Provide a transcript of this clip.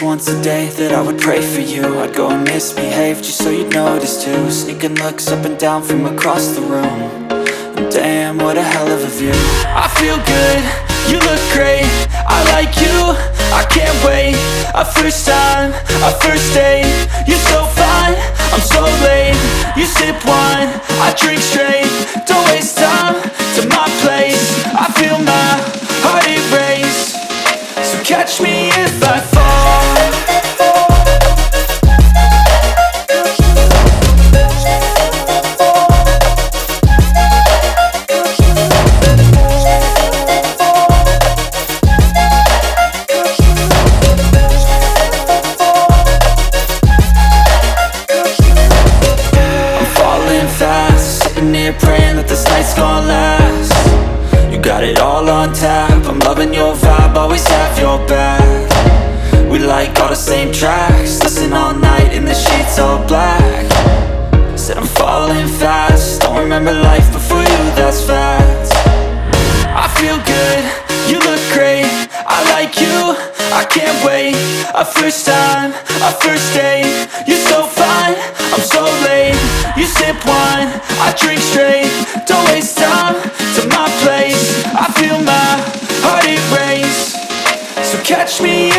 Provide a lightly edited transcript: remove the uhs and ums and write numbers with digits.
once a day that I would pray for you. I'd go and misbehave just so you'd notice too. Sneaking looks up and down from across the room. And damn, what a hell of a view. I feel good, you look great, I like you, I can't wait. A first time, a first date, you're so fine, I'm so late. You sip wine, I drink straight. Don't waste time to my place. I feel my heart erase. So catch me if I fall. Praying that this night's gonna last. You got it all on tap, I'm loving your vibe, always have your back. We like all the same tracks, listen all night in the sheets all black. Said I'm falling fast, don't remember life before you, that's fact. I feel good, you look great, I like you, I can't wait. A first time, a first date, you're so fine, I'm so late. You sip wine, I drink straight. Don't waste time to my place. I feel my heart erase. So catch me